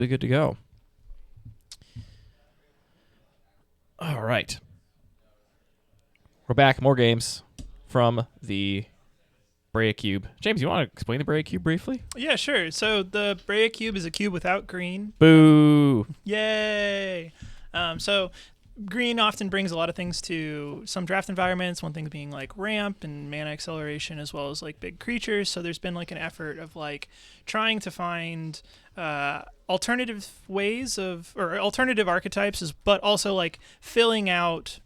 be good to go. All right. We're back. More games from the Breya Cube. James, you want to explain the Breya Cube briefly? Yeah, sure. So the Breya Cube is a cube without green. Boo! Yay! So green often brings a lot of things to some draft environments, one thing being like ramp and mana acceleration as well as like big creatures. So there's been like an effort of like trying to find alternative ways of, or alternative archetypes, but also like filling out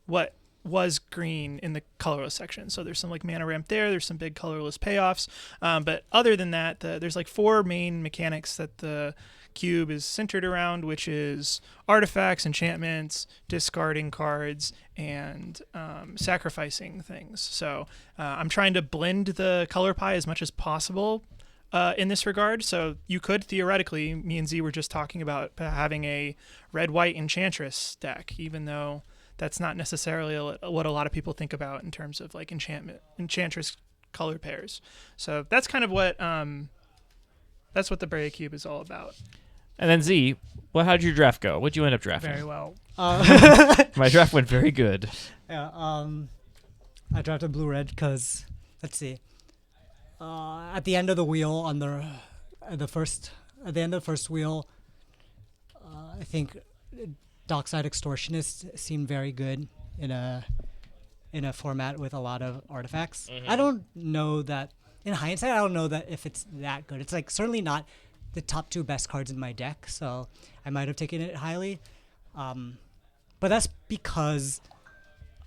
what was green in the colorless section. So there's some like mana ramp there's some big colorless payoffs. But other than that, there's like 4 main mechanics that the cube is centered around, which is artifacts, enchantments, discarding cards, and sacrificing things. So I'm trying to blend the color pie as much as possible in this regard. So you could theoretically, me and Z were just talking about having a red-white enchantress deck, even though that's not necessarily what a lot of people think about in terms of like enchantress color pairs. So that's kind of what that's what the Breya Cube is all about. And then Z, well, how'd your draft go? What'd you end up drafting? Very well. My draft went very good. Yeah, I drafted blue-red because, let's see, at the end of the wheel on the end of the first wheel, I think Dockside Extortionist seemed very good in a format with a lot of artifacts. Mm-hmm. I don't know that, in hindsight, I don't know that if it's that good. It's like certainly not the top 2 best cards in my deck, so I might have taken it highly. But that's because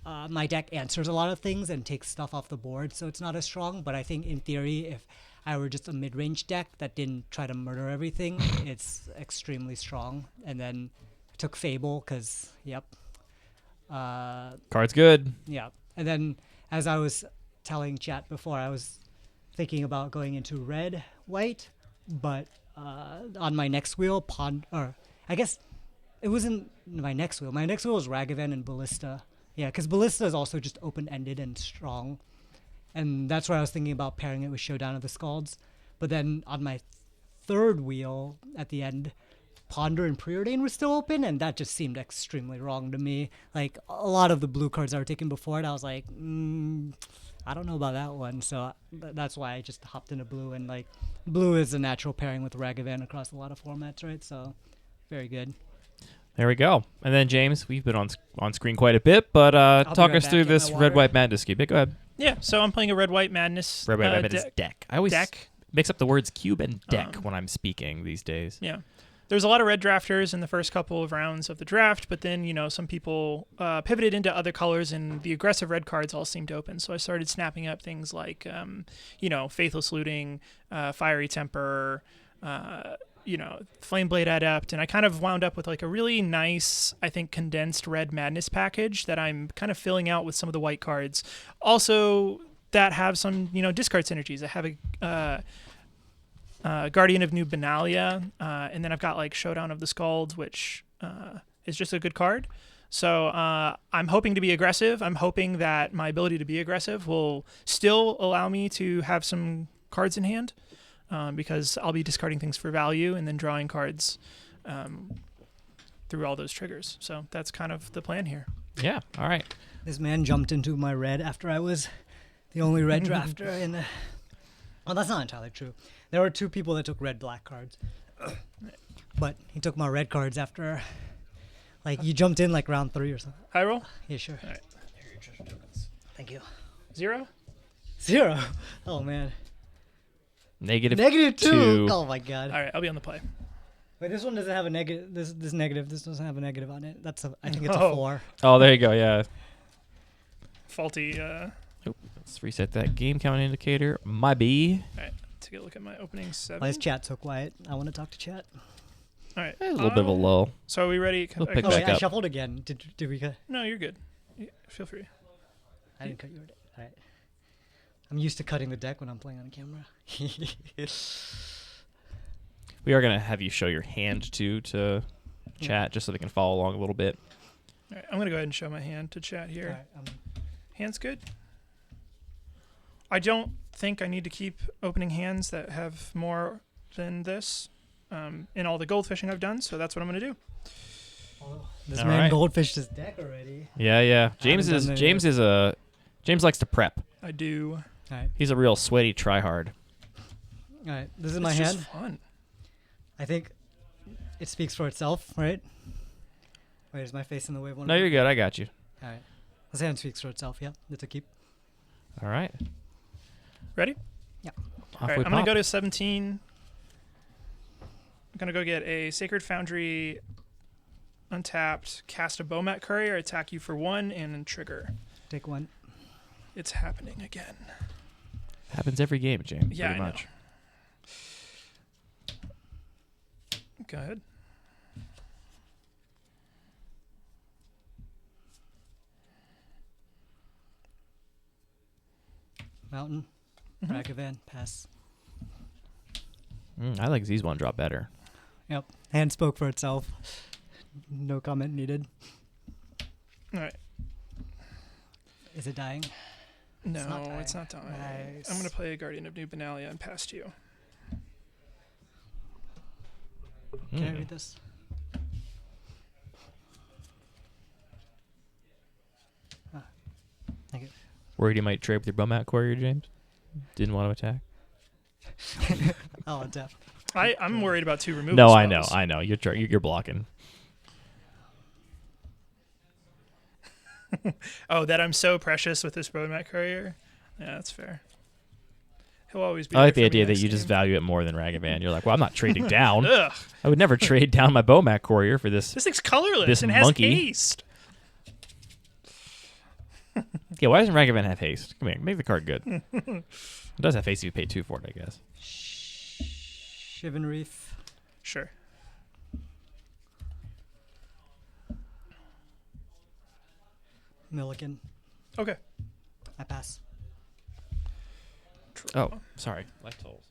my deck answers a lot of things and takes stuff off the board, so it's not as strong. But I think in theory, if I were just a mid-range deck that didn't try to murder everything, it's extremely strong. And then I took Fable because, yep. Card's good. Yeah. And then as I was telling chat before, I was thinking about going into red, white, but on my next wheel, or I guess it wasn't my next wheel. My next wheel was Ragavan and Ballista. Yeah, because Ballista is also just open-ended and strong. And that's where I was thinking about pairing it with Showdown of the Scalds. But then on my third wheel at the end, Ponder and Preordain were still open, and that just seemed extremely wrong to me. Like, a lot of the blue cards that were taken before it, I was like, I don't know about that one. So that's why I just hopped into blue, and like, blue is a natural pairing with Ragavan across a lot of formats, right? So, very good. There we go. And then, James, we've been on screen quite a bit, but talk us through this red-white madness cube. Yeah, go ahead. Yeah, so I'm playing a red-white madness. Red-white madness deck. I always mix up the words cube and deck when I'm speaking these days. Yeah. There's a lot of red drafters in the first couple of rounds of the draft, but then, some people pivoted into other colors, and the aggressive red cards all seemed open. So I started snapping up things like, Faithless Looting, Fiery Temper, Flameblade Adept, and I kind of wound up with like a really nice, I think, condensed red madness package that I'm kind of filling out with some of the white cards. Also, that have some, discard synergies. I have a Guardian of New Benalia, and then I've got like Showdown of the Scalds, which is just a good card. So I'm hoping to be aggressive. I'm hoping that my ability to be aggressive will still allow me to have some cards in hand, because I'll be discarding things for value and then drawing cards through all those triggers. So that's kind of the plan here. Yeah, all right. This man jumped into my red after I was the only red drafter in the... Well, that's not entirely true. There were 2 people that took red-black cards. But he took my red cards after, like, you jumped in, like, round 3 or something. High roll? Yeah, sure. All right. Here are your treasure tokens. Thank you. 0? 0? Oh, man. Negative -2? 2. Oh, my God. All right, I'll be on the play. Wait, this one doesn't have a negative. This negative. This doesn't have a negative on it. I think it's a 4. Oh, there you go, yeah. Faulty. Let's reset that game count indicator. My B. All right, take a look at my opening 7. Why is chat so quiet? I want to talk to chat. All right. A little bit of a lull. So are we ready? We'll pick Oh, back wait, I up. shuffled again. Did we cut? No, you're good. Feel free. I didn't cut your deck. All right. I'm used to cutting the deck when I'm playing on camera. We are going to have you show your hand, too, to chat, just so they can follow along a little bit. All right, I'm going to go ahead and show my hand to chat here. All right, Hand's good. I don't think I need to keep opening hands that have more than this. in all the gold fishing I've done, so that's what I'm going to do. This All man right. goldfished his deck already. Yeah. James haven't done it yet. James likes to prep. I do. All right. He's a real sweaty tryhard. All right. This is It's my just hand. fun. I think it speaks for itself, right? Wait, is my face in the way? Of one No, of you're them? good. I got you. All right. This hand speaks for itself. Yeah, it's a keep. All right. Ready? Yeah. Off All right, we I'm going pop. to go to 17. I'm going to go get a Sacred Foundry untapped, cast a Bowmat Courier, attack you for 1, and trigger. Take one. It's happening again. Happens every game, James. Yeah, pretty I know. much. Go ahead. Mountain. Mhm. Ragavan. Pass. I like Z's one drop better. Yep. Hand spoke for itself. No comment needed. All right. Is it dying? No, not it's not dying. dying. Nice. I'm going to play a Guardian of New Benalia and pass to you. Can I Mm. read this? Thank you. Worried you might trade with your Bowmat Courier, James? Didn't want to attack? Oh, tap. I'm worried about 2 removal No, spells. I know. You're blocking. Oh, that I'm so precious with this Bowmat Courier? Yeah, that's fair. He'll always be I like there the for me idea that next you just game. value it more than Ragavan. You're like, well, I'm not trading down. Ugh. I would never trade down my Bowmat Courier for this. This thing's colorless This and has monkey. haste. Yeah, why doesn't Ragavan have haste? Come here, make the card good. It does have haste if you pay 2 for it, I guess. Shivan Reef. Sure. Milliken. Okay. I pass. Oh, sorry. Life tolls.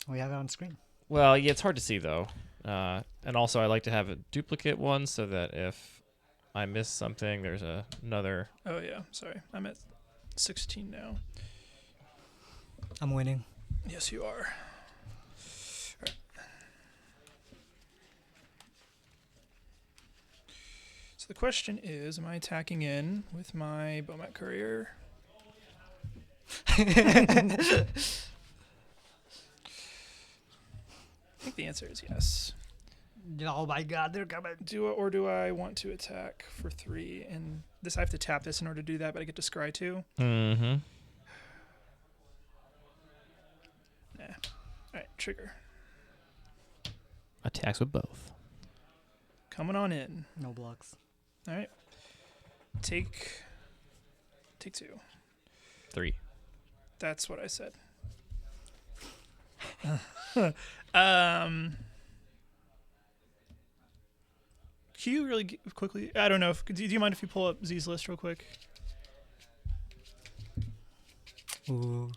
We have it on screen. Well, yeah, it's hard to see, though. And also, I like to have a duplicate one so that if I miss something, there's another. Oh, yeah. Sorry. I'm at 16 now. I'm winning. Yes, you are. Alright. So the question is, am I attacking in with my Bowmat Courier? I think the answer is yes. Oh my god, they're coming. Do I want to attack for 3? And this, I have to tap this in order to do that, but I get to scry 2. Mm-hmm. Nah. Alright, trigger. Attacks with both. Coming on in. No blocks. Alright. Take 2. 3. That's what I said. Can you really quickly? I don't know. Do you mind if you pull up Z's list real quick? Ooh.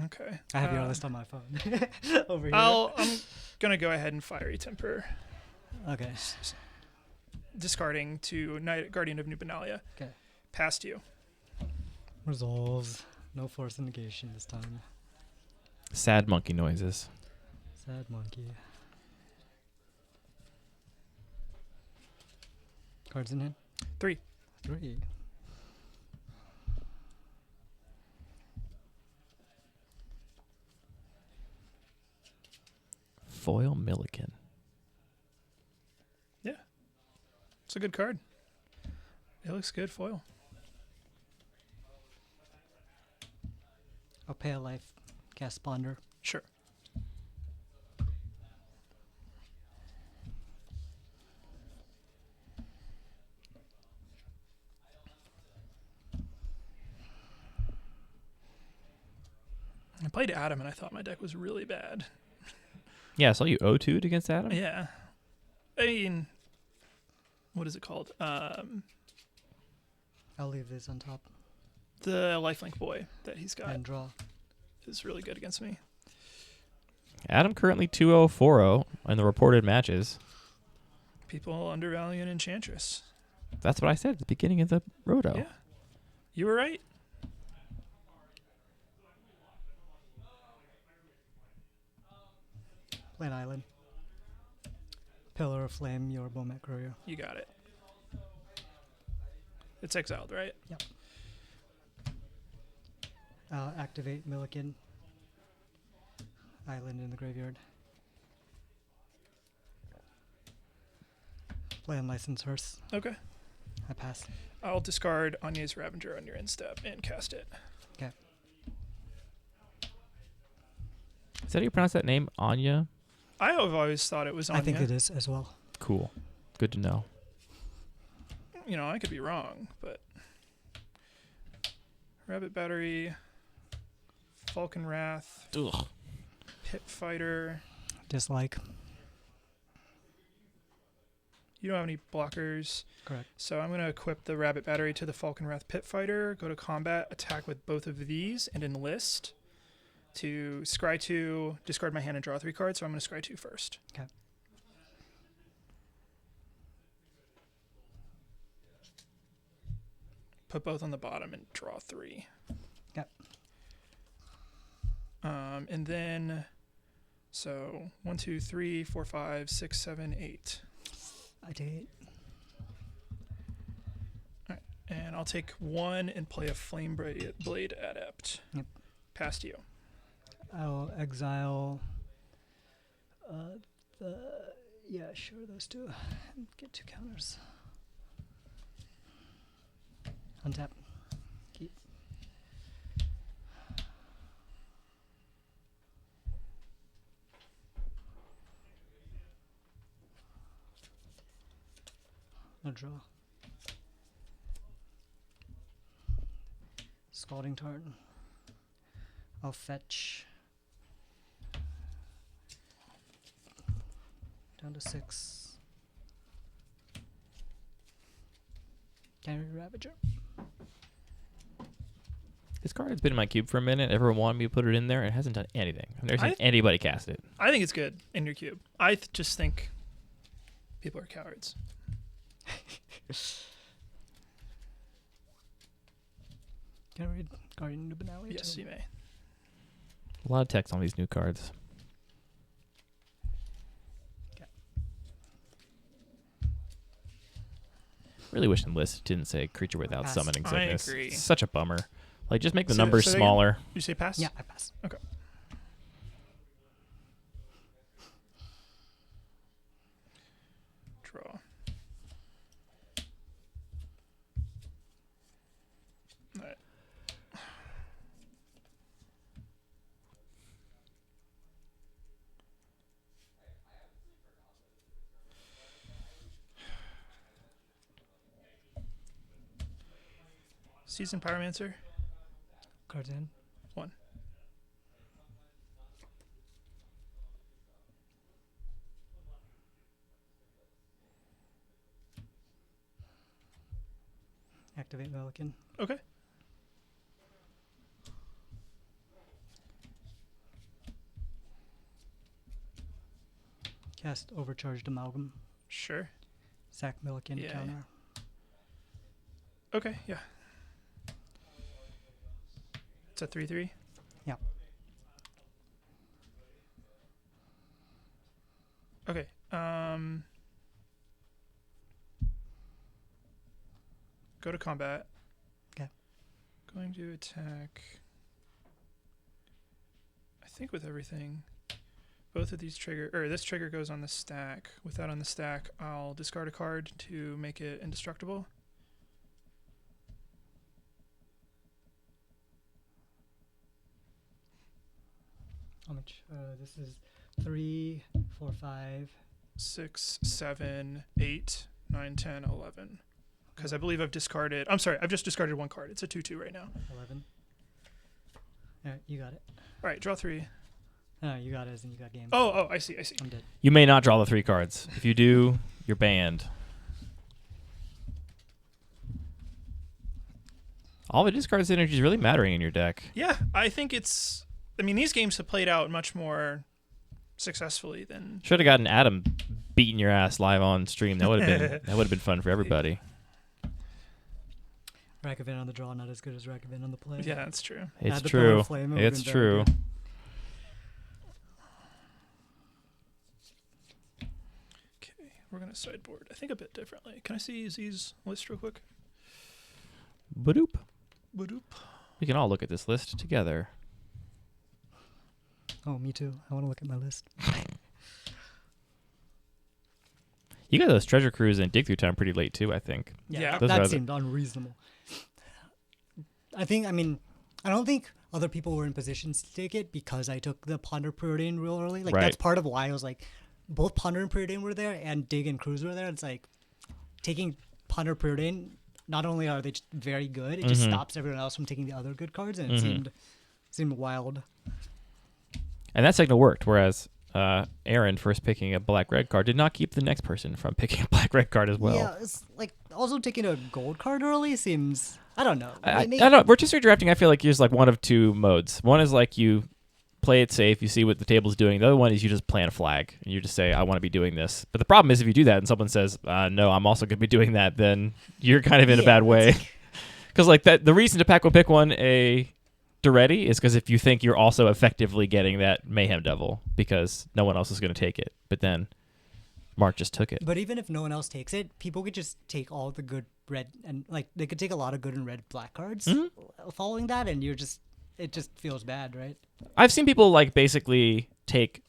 Okay. I have your list on my phone. Over here. I'm gonna go ahead and Fiery Temper, Okay. discarding to Guardian of New Benalia. Okay. Past you. Resolves. No force negation this time. Sad monkey noises. Sad monkey. Cards in hand? 3. 3. Foil Milliken. Yeah. It's a good card. It looks good foil. I'll pay a life. Cast Ponder. Sure. I played Adam and I thought my deck was really bad. Yeah, I saw you 0-2'd against Adam. Yeah. I mean, what is it called? I'll leave this on top The lifelink boy that he's got and draw. is really good against me. Adam currently 2-0-4-0 in the reported matches. People undervalue an Enchantress. That's what I said at the beginning of the Roto. Yeah. You were right. Play an island. Pillar of Flame, your Bomet Courier. You got it. It's exiled, right? Yep. Activate Milliken. Island in the graveyard. Play Unlicensed Hearse. Okay. I pass. I'll discard Anya's Ravager on your end step and cast it. Okay. Is that how you pronounce that name? Anya? I have always thought it was Anya. I think it is as well. Cool. Good to know. You know, I could be wrong, but Rabbit Battery, Falcon Wrath, Ugh. Pit Fighter. Dislike. You don't have any blockers. Correct. So I'm going to equip the Rabbit Battery to the Falcon Wrath Pit Fighter, go to combat, attack with both of these, and enlist to scry 2, discard my hand and draw 3 cards. So I'm going to scry 2 first. Okay. Put both on the bottom and draw 3. Yep. And then, so 1, 2, 3, 4, 5, 6, 7, 8. I take 8. And I'll take 1 and play a Flame Blade Adept. Yep. Past you. I'll exile those two. Get 2 counters. Untap. Keep. No draw. Scalding Tarn. I'll fetch. Down to 6. Carry Ravager. This card has been in my cube for a minute. Everyone wanted me to put it in there. It hasn't done anything. I've never seen anybody cast it. I think it's good in your cube. I just think people are cowards. Can I read Guardian Nubanali? Yes, you may. A lot of text on these new cards. Really wish the list didn't say creature without Pass. summoning I sickness. agree. It's such a bummer. Like, just make the Say that- numbers say that again? smaller. You say pass? Yeah, I pass. Okay. Draw. Alright. Seasoned Pyromancer. Cards in. 1. Activate Milliken. Okay. Cast Overcharged Amalgam. Sure. Sack Milliken Yeah, counter. Okay, yeah. It's a 3/3. Yeah. Okay. Go to combat. Okay. Going to attack. I think with everything. Both of these trigger, or this trigger goes on the stack. With that on the stack, I'll discard a card to make it indestructible. How much? This is 3, 4, 5. 6, 7, 8, 9, 10, 11. Because I believe I've discarded. I'm sorry, I've just discarded 1 card. It's a 2/2 right now. 11. Alright, you got it. All right, draw 3. No, you got it as in you got game. Oh, I see. I'm dead. You may not draw the 3 cards. If you do, you're banned. All the discard synergy is really mattering in your deck. Yeah, I think it's. I mean, these games have played out much more successfully than. Should have gotten Adam beating your ass live on stream. That would have been fun for everybody. Rakavin on the draw, not as good as Rakavin on the play. Yeah, that's true. It's Add the Pillar true. of Flame, it would've It's been very true. good. we're gonna sideboard. I think a bit differently. Can I see Z's list real quick? Badoop. Badoop. We can all look at this list together. Oh, me too. I want to look at my list. You got those treasure cruise and dig through time pretty late too, I think. Yeah. Those are that the- seemed unreasonable. I don't think other people were in positions to take it because I took the Ponder Preordain real early. Like, Right. that's part of why I was like, both Ponder and Preordain were there and Dig and Cruise were there. It's like, taking Ponder Preordain, not only are they just very good, it just stops everyone else from taking the other good cards, and it seemed wild. And that signal worked, whereas Aaron first picking a black-red card did not keep the next person from picking a black-red card as well. Yeah, it's like, also taking a gold card early seems, I don't know. I don't know. Rotisserie drafting, I feel like there's like one of two modes. One is like you play it safe, you see what the table's doing. The other one is you just plant a flag and you just say, I want to be doing this. But the problem is if you do that and someone says, no, I'm also going to be doing that, then you're kind of in a bad way. Because like that, the reason to pick one a Duretti is because if you think you're also effectively getting that Mayhem Devil, because no one else is going to take it. But then Mark just took it. But even if no one else takes it, people could just take all the good red and like they could take a lot of good and red black cards following that, and it just feels bad, right? I've seen people like basically take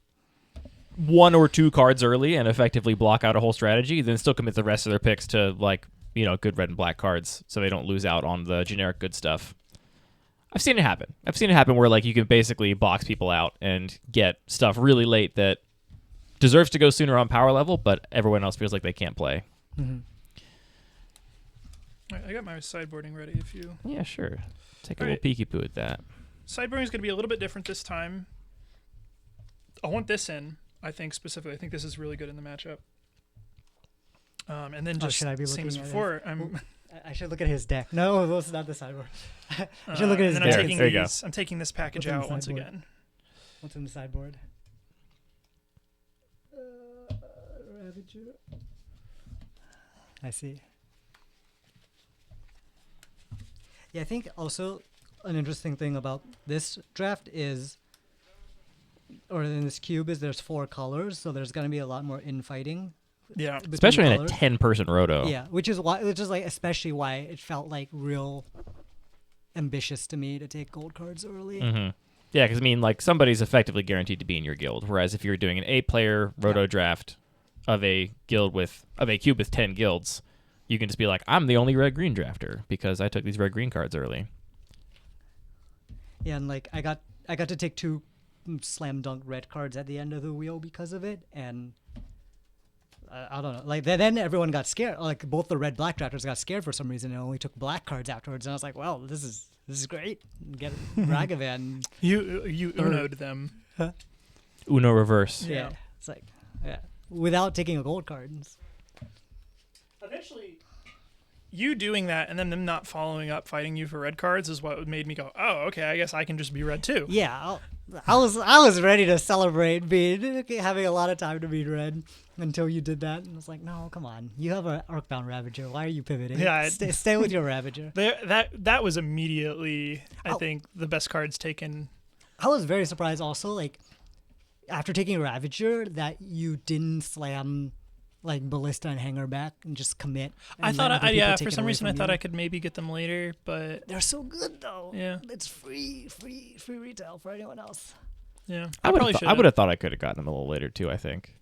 one or two cards early and effectively block out a whole strategy, then still commit the rest of their picks to like, good red and black cards so they don't lose out on the generic good stuff. I've seen it happen. I've seen it happen where like you can basically box people out and get stuff really late that deserves to go sooner on power level, but everyone else feels like they can't play. Mm-hmm. All right, I got my sideboarding ready. If you Yeah, sure. Take a All little right. peeky poo at that. sideboarding is going to be a little bit different this time. I want this in. I think specifically. I think this is really good in the matchup. And then just should I be same as looking at it? before. I'm I should look at his deck. No, that's not the sideboard. I should look at his and deck. I'm taking There you go. these. I'm taking this package What's in the out once sideboard? again. What's in the sideboard? Ravager. I see. Yeah, I think also an interesting thing about this draft is, or in this cube, is there's 4 colors, so there's going to be a lot more infighting. Yeah. between Especially in a colors. 10-person roto. Yeah, which is like especially why it felt like real ambitious to me to take gold cards early. Mm-hmm. Yeah, because I mean, like somebody's effectively guaranteed to be in your guild. Whereas if you're doing an 8-player roto draft of a cube with 10 guilds, you can just be like, I'm the only red-green drafter because I took these red-green cards early. Yeah, and like I got to take 2 slam dunk red cards at the end of the wheel because of it, and I don't know. Like then everyone got scared. Like both the red black drafters got scared for some reason and only took black cards afterwards. And I was like, well, this is great. Get Ragavan. You uno'd them. Uno reverse. Yeah. It's like without taking a gold card. Eventually, you doing that and then them not following up fighting you for red cards is what made me go, oh, okay, I guess I can just be red too. Yeah, I was ready to celebrate having a lot of time to beat red until you did that, and I was like, no, come on, you have an Arcbound Ravager. Why are you pivoting? Yeah, stay with your Ravager. That was immediately, I think, the best cards taken. I was very surprised also, like after taking Ravager, that you didn't slam like Ballista and Hanger back and just commit. I thought, for some reason, I thought I could maybe get them later, but They're so good though. Yeah. It's free retail for anyone else. yeah, I probably should. would have thought I could have gotten them a little later too, I think.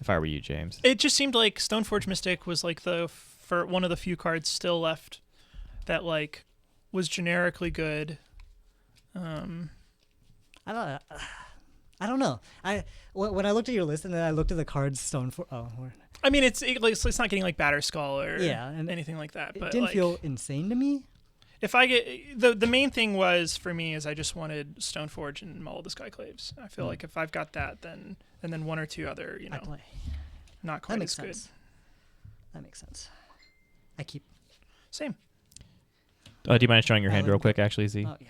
If I were you, James. It just seemed like Stoneforge Mystic was like for one of the few cards still left that like was generically good. I don't know. When I looked at your list and then I looked at the cards I mean, it's not getting like Batter Skull or and anything like that. it But didn't like, feel insane to me. if I get the main thing was for me is I just wanted Stoneforge and Mull of the Skyclaves. I feel like if I've got that, then and then one or two other, I play. not quite That makes as good. sense. That makes sense. I keep. Same. Do you mind showing your hand would- real quick, actually, Z? Oh yeah.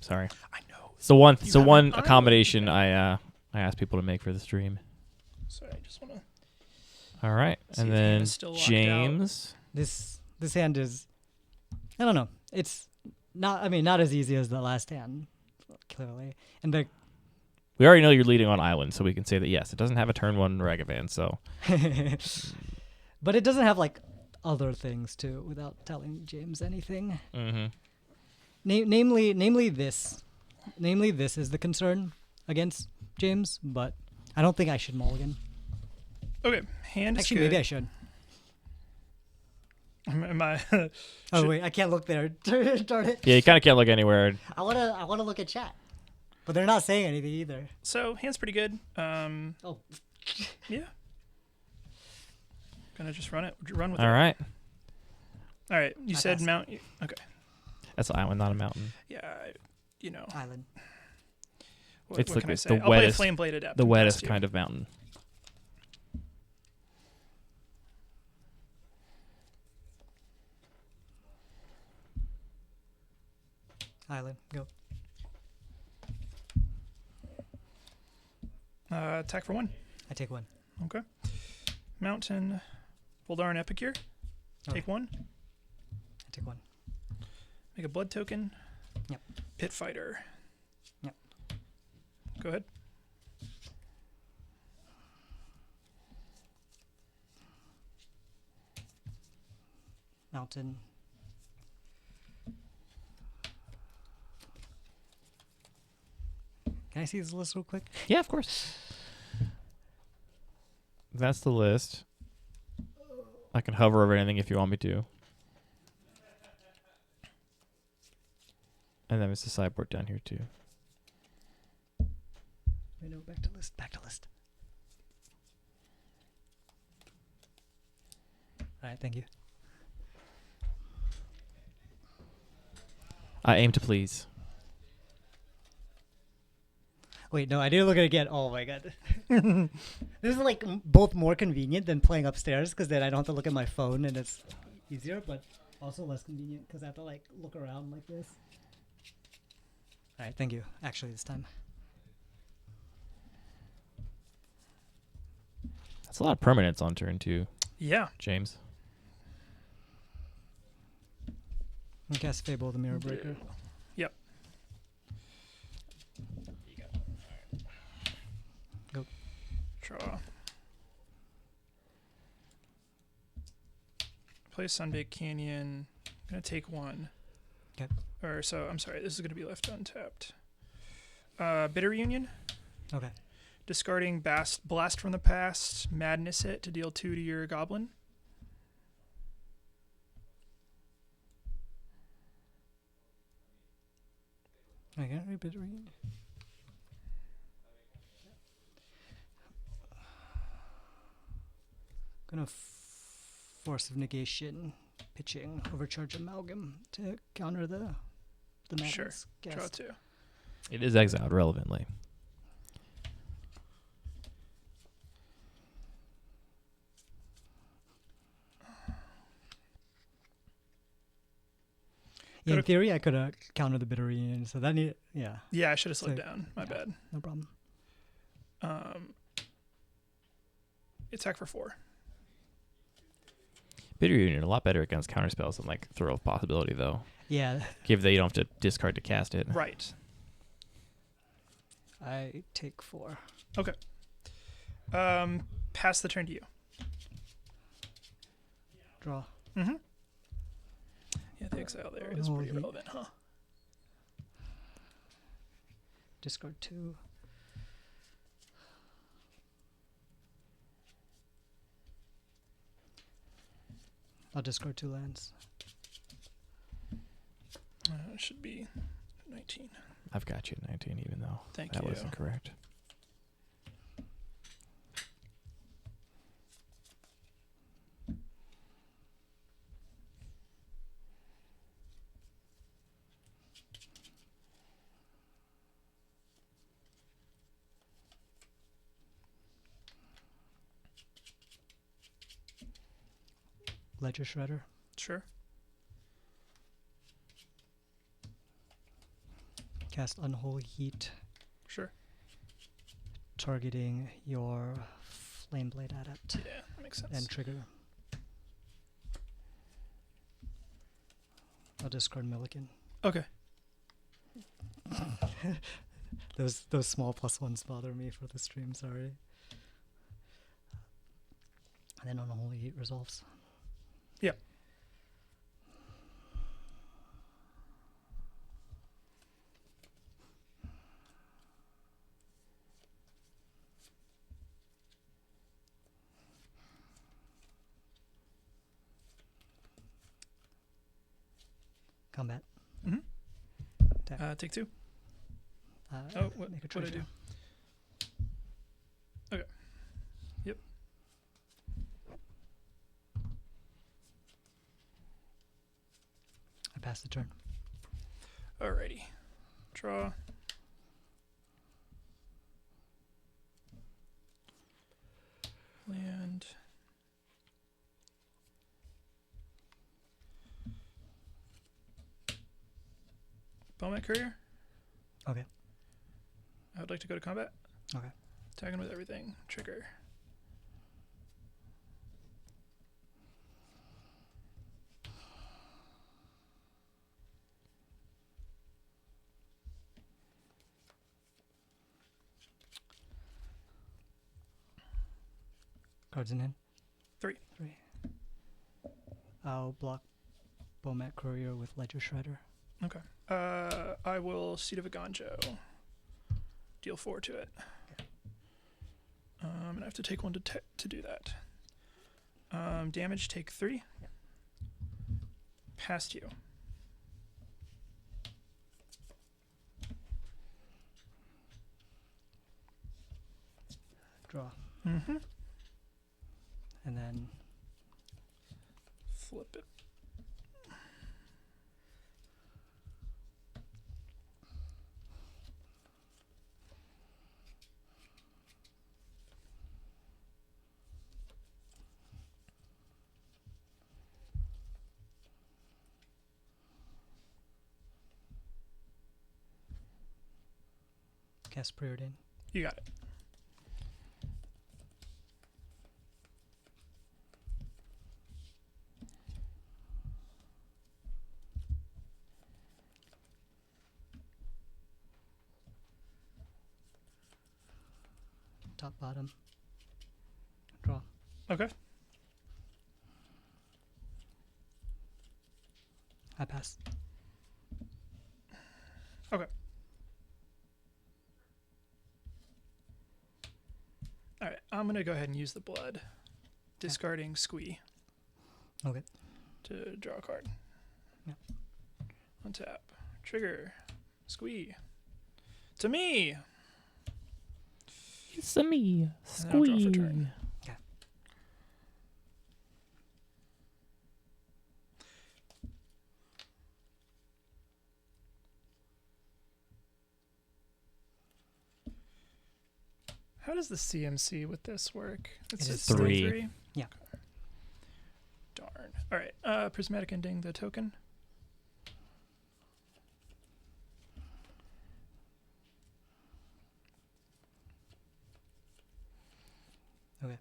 Sorry. I know. So one You have one an eye. accommodation I asked people to make for the stream. Sorry, I just want to. All right, See and if the game then is still locked out. James. This hand is. I don't know. It's not. I mean, not as easy as the last hand, clearly. And We already know you're leading on island, so we can say that yes, it doesn't have a turn 1 Ragavan. So But it doesn't have like other things too, without telling James anything. mm-hmm. Namely this is the concern against James, but I don't think I should mulligan. Okay, hand is Actually, good. maybe I should. Am I? Oh wait, I can't look there. Darn it! Yeah, you kind of can't look anywhere. I wanna look at chat, but they're not saying anything either. So hand's pretty good. Oh, Yeah. Gonna just run with All it. right. All right. You I said passed. mount. Okay. That's an island, not a mountain. Yeah. You know. island. What, It's what like can I the say? I'll wettest- play Flame Blade Adept. The wettest kind of mountain. Island. Go. Attack for 1. I take 1. Okay. Mountain. Voldaren Epicure. Take 1. I take 1. Make a blood token. Yep. Pit Fighter. Yep. Go ahead. Mountain. Can I see this list real quick? Yeah, of course. That's the list. I can hover over anything if you want me to. And then there's the sideboard down here too. Wait, no, back to list. Back to list. All right, thank you. I aim to please. Wait, no, I didn't look at it again. Oh my god. This is like both more convenient than playing upstairs because then I don't have to look at my phone and it's easier, but also less convenient because I have to like look around like this. All right, thank you. Actually, this time. That's a lot of permanents on turn 2, Yeah. James. I cast Fable the Mirror Breaker. Yep. Go. Draw. Play Sunbaked Canyon. Gonna take 1. Okay. Or so I'm sorry. This is gonna be left untapped. Bitter Union. Okay. Discarding Blast from the Past. Madness it to deal 2 to your goblin. I can't read Bitter Union. Gonna Force of Negation, pitching, Overcharge Amalgam to counter the madness. Sure. Draw Cast. 2. It is exiled relevantly. Yeah, in theory, I could have countered the Bitter Union, so that yeah, Yeah, I should have slowed So- down. My yeah. bad. no problem. Attack for 4. Bitter Union, a lot better against counterspells than like Throw of Possibility, though. Yeah, Give that you don't have to discard to cast it. Right. I take 4. Pass the turn to you. Draw. Mm-hmm. Yeah, the exile there is Oh, pretty he- relevant, huh? Discard 2. I'll discard 2 lands. It should be 19. I've got you at 19, even though Thank that you. wasn't correct. Ledger Shredder. Sure. Cast Unholy Heat, Sure. targeting your Flameblade Adept, Yeah, that makes sense. and trigger. I'll discard Milligan. Okay. Those small +1s bother me for the stream. Sorry. And then on a holy heat resolves. Yeah. Combat. Mhm. Attack. Take 2. Make a What I treasure. do? Okay. Yep. I pass the turn. Alrighty. Draw. Land. Bowman Courier. Okay. I would like to go to combat. Okay. Tagging with everything. Trigger. Cards in hand. 3. 3. I'll block Bomat Courier with Ledger Shredder. Okay. I will Seed of Aganjo. Deal 4 to it. And I have to take 1 to do that. Damage, take 3. Yep. Past you. Draw. Mm-hmm. And then Flip it. cast Preordain. You got it. Top, bottom. Draw. Okay. I pass. Okay. All right. I'm going to go ahead and use the blood. Discarding Squee Okay. to draw a card. Yep. Untap. Trigger. Squee. To me. It's a me. And then I'll draw for Squee. turn. Okay. How does the CMC with this work? It It's is still 3. 3? Yeah. Okay. Darn. All right. Prismatic Ending, the token. Okay.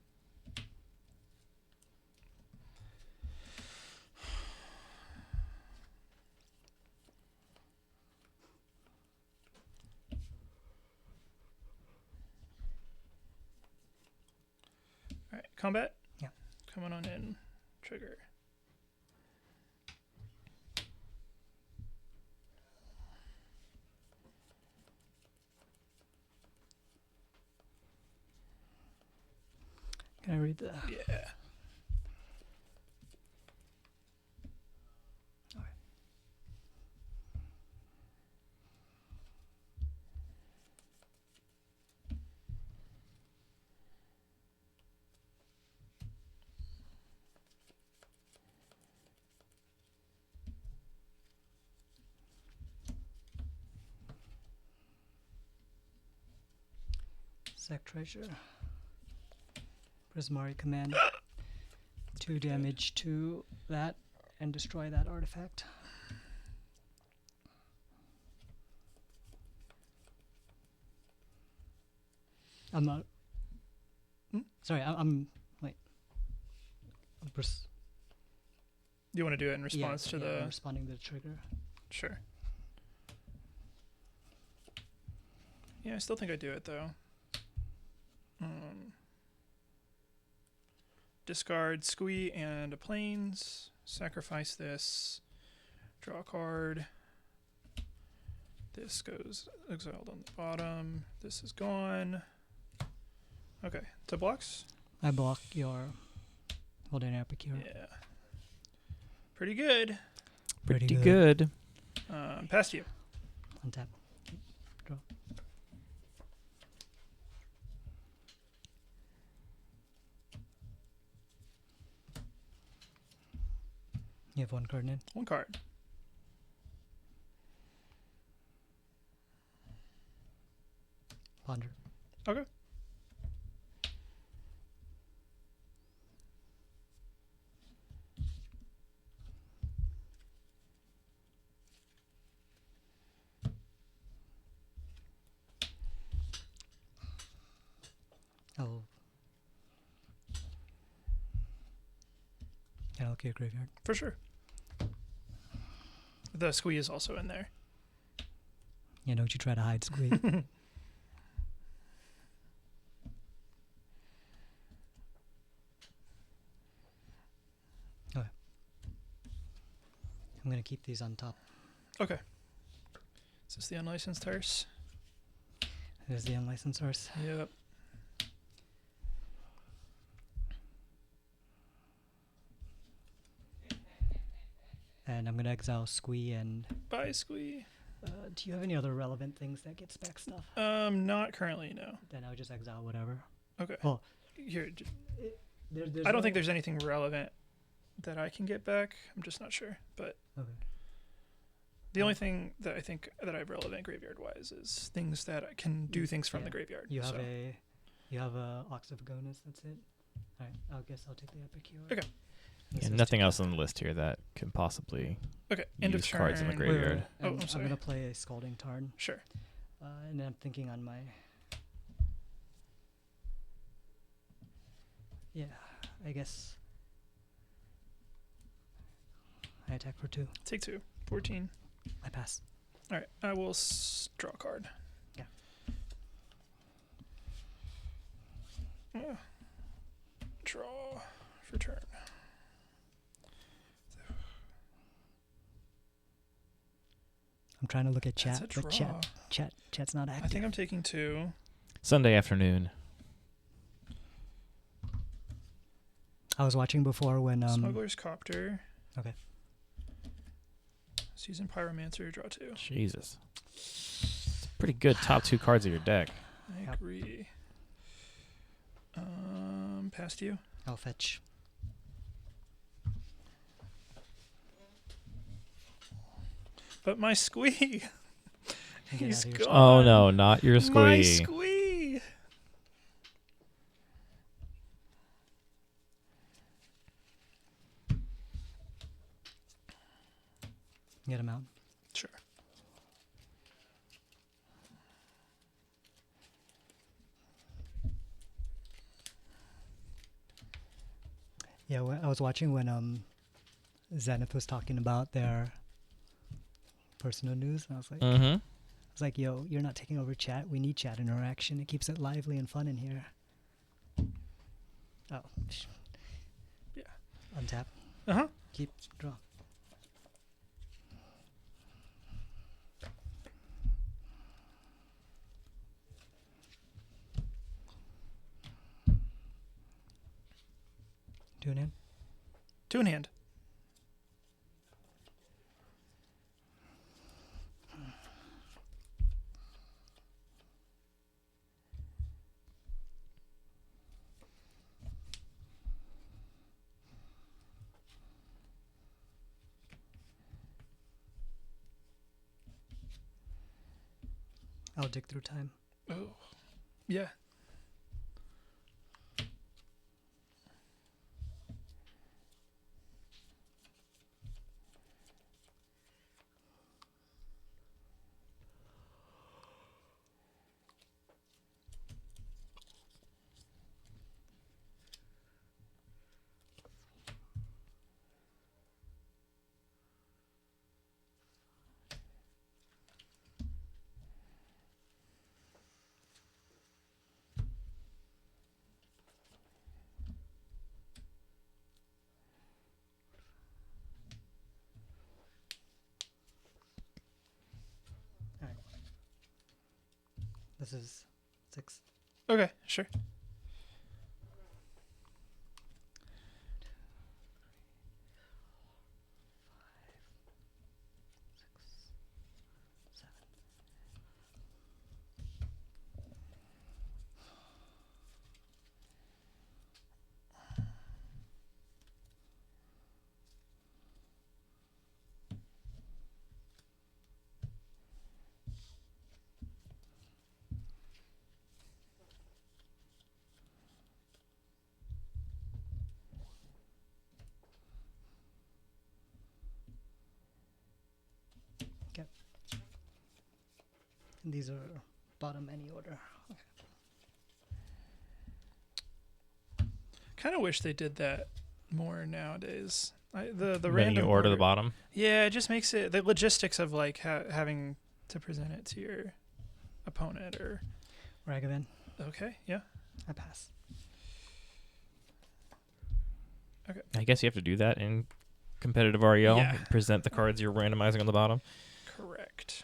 All right. Combat? Yeah. Coming on in. Trigger. Can I read the? Yeah. Okay. Sack Treasure. Prismari command. 2 damage to that and destroy that artifact. I'm not. Sorry, I'm wait. I'm You want to do it in response to I'm the... responding to the trigger. Sure. Yeah, I still think I do it though. Discard Squee and a Plains. Sacrifice this. Draw a card. This goes exiled on the bottom. This is gone. Okay, to blocks? I block your Holding Epicure. Yeah. Pretty good. Pretty good. Past you. Untap. Draw. You have one card in. One card. Ponder. Okay. I'll allocate graveyard. For sure. The Squee is also in there. Yeah, don't you try to hide Squee. Okay. I'm gonna keep these on top. Okay. Is this the unlicensed hearse? There's the unlicensed source. Yep. And I'm gonna exile Squee and Bye, Squee. do you have any other relevant things that get spec stuff? Not currently, no. Then I'll just exile whatever. Okay. Well, Here, there's I don't think there's anything relevant that I can get back. I'm just not sure. But Okay. the only thing that I think that I have relevant graveyard-wise is things that I can do things from Yeah. the graveyard. You have so. you have a Ox of Agonis, that's it. Alright, I guess I'll take the Epicure. Okay. This Yeah, is nothing two- else on the list here that can possibly Okay, end of use turn. cards in the Wait, graveyard. wait, Oh, and I'm sorry. gonna play a Scalding Tarn. Sure. And then I'm thinking on my... Yeah, I guess... I attack for 2. Take 2. 14. I pass. All right. I will draw a card. Yeah. Yeah. Draw for turn. I'm trying to look at That's chat, a but draw. chat's not I active. think I'm taking 2. Sunday afternoon. I was watching before when... Smuggler's Copter. Okay. Season Pyromancer, draw 2. Jesus. It's pretty good top 2 cards of your deck. I Yep. agree. Past you. I'll fetch. But my Squee. Get He's out of here. gone. Oh no, not your My Squee. Squee. Get him out. Sure. Yeah, I was watching when Zenith was talking about their personal news, and I was like, yo, you're not taking over chat. We need chat interaction. It keeps it lively and fun in here. Oh. Yeah. Untap. Uh-huh. Keep. Draw. Tune in. 2 in hand. I'll dig through time. Oh. Yeah. This is 6. Okay, sure. Okay. And these are bottom any order. Kind of wish they did that more nowadays. The Letting random you order the bottom. Yeah, it just makes it the logistics of like having to present it to your opponent or. Ragavan. Okay, yeah. I pass. I guess you have to do that in competitive REL. Yeah. Present the cards you're randomizing on the bottom. Correct.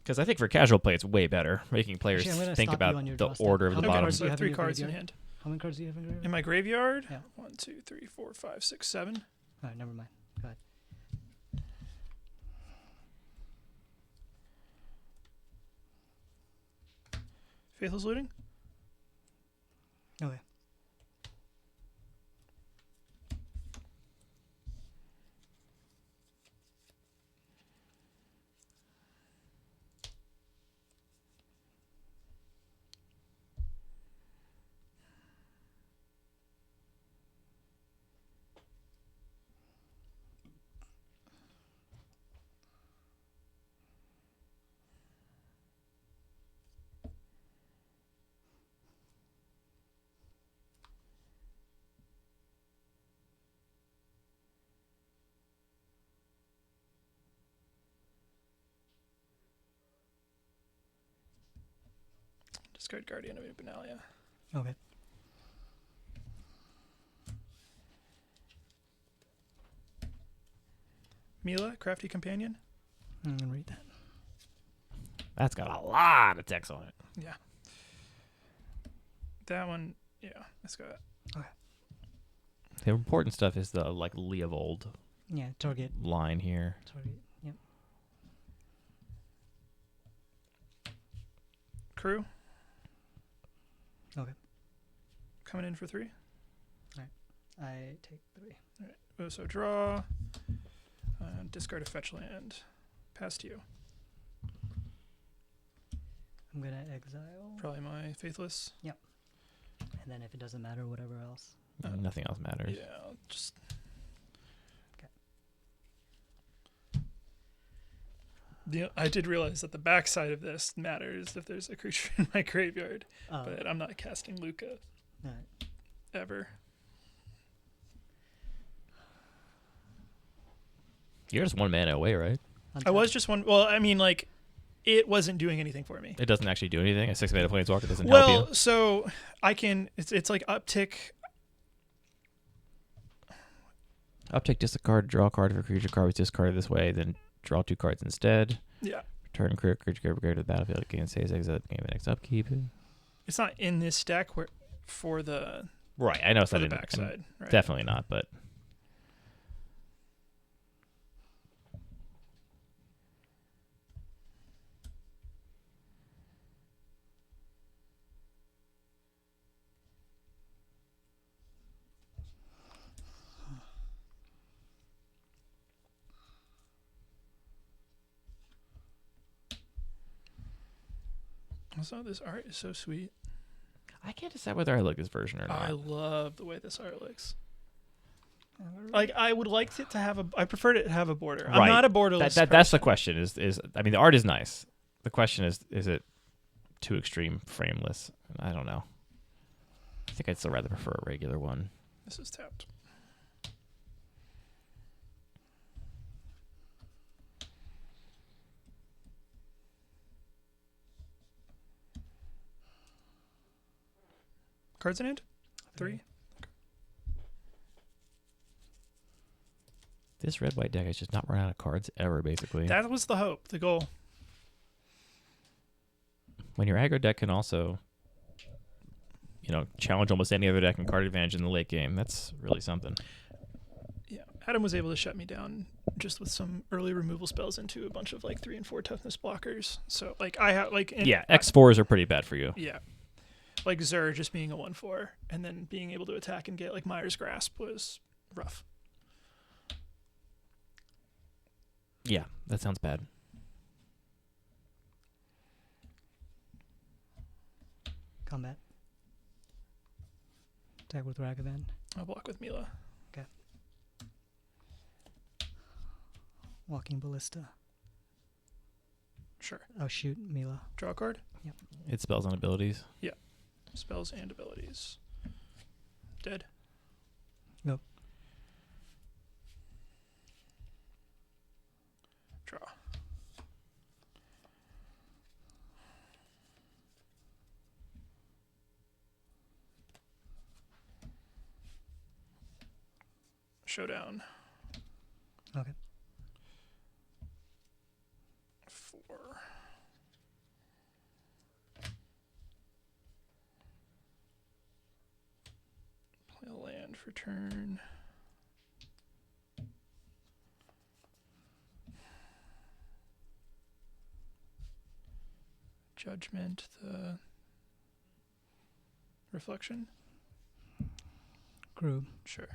Because I think for casual play, it's way better, making players Actually, I'm gonna think stop you about on your the draw step. order of How the many bottom. cards do you So have in 3 your cards in graveyard? hand. How many cards do you have in graveyard? In my graveyard? Yeah. 1, 2, 3, 4, 5, 6, 7. All right, never mind. Go ahead. Faithless Looting? Okay. Discard Guardian of Benalia. Okay. Mila, Crafty Companion. I'm gonna read that. That's got a lot of text on it. Yeah. That one, yeah, that's got. The important stuff is the like Leovold Yeah, target. line here. Target. Yep. Crew. Okay. Coming in for 3. I take 3. So draw. Discard a fetch land. Pass to you. I'm gonna exile, Probably my Faithless. and then if it doesn't matter, whatever else. Nothing else matters. Yeah, I'll just. I did realize that the backside of this matters if there's a creature in my graveyard, but I'm not casting Luca Alright. ever. You're just 1 mana away, right? I was just one. Well, I mean, like, it wasn't doing anything for me. It doesn't actually do anything. A 6 mana planeswalker doesn't help Well, you. so I can. It's like uptick. Uptake, discard, draw a card if a creature card was discarded this way, then draw 2 cards instead. Yeah, Return creature card to the battlefield again, saves exile at the beginning of the next upkeep. it's not in this deck where for the Right, I know it's for not the in backside. Right. Definitely not, but Also, this art is so sweet. I can't decide whether I like this version or not. I love the way this art looks. Like, I would like it to have a. I prefer it to have a border. I'm Right. not a borderless. That's the person. question. Is I mean the art is nice. The question is it too extreme frameless? I don't know. I think I'd still rather prefer a regular one. This is tapped. Cards in hand? 3. This red white deck has just not run out of cards ever, basically. That was the hope, the goal. When your aggro deck can also, challenge almost any other deck and card advantage in the late game, that's really something. Yeah, Adam was able to shut me down just with some early removal spells into a bunch of like 3 and 4 toughness blockers. So like I have like X4s are pretty bad for you. Yeah, like Zur just being a 1/4 and then being able to attack and get like Mire's Grasp was rough. Yeah, that sounds bad. Combat. Attack with Ragavan. I'll block with Mila. Walking Ballista. Sure. Oh, shoot, Mila. Draw a card. Yep. It spells on abilities. Spells and abilities. Dead. Nope. Draw. Showdown. Okay. 4. Play a land for turn. Judgment, the reflection. Crew. Sure.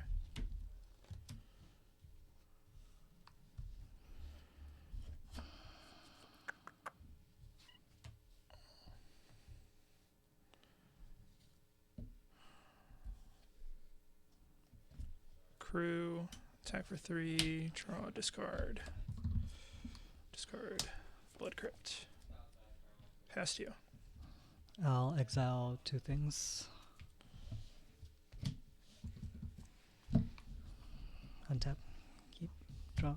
Crew, attack for 3, draw, discard. Discard, Blood Crypt. Past you. I'll exile 2 things. Untap. Keep. Draw.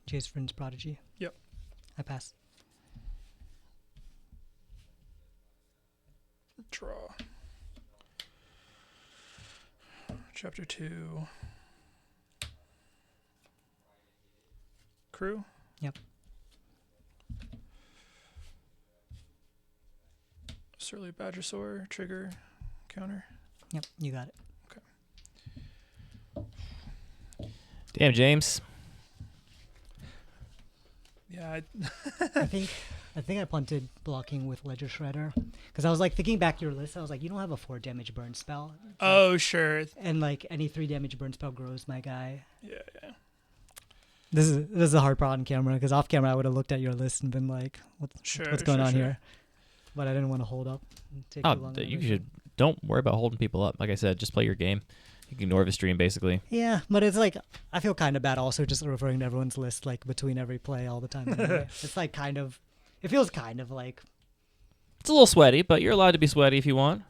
Jace Vryn's Prodigy. Yep. I pass. Draw. Chapter 2. Crew? Yep. Surly Badgersaur, trigger, counter. Yep, you got it. Damn, James. Yeah, I think I punted blocking with Ledger Shredder because I was like thinking back to your list. I was like, you don't have a 4 damage burn spell. oh, sure. And like any 3 damage burn spell grows my guy. Yeah. This is a hard part on camera because off camera I would have looked at your list and been like, what's going on here? But I didn't want to hold up. And take too long don't worry about holding people up. Like I said, just play your game. You can ignore the stream basically. Yeah, but it's like I feel kind of bad also just referring to everyone's list like between every play all the time. It's like it feels kind of like It's a little sweaty, but you're allowed to be sweaty if you want.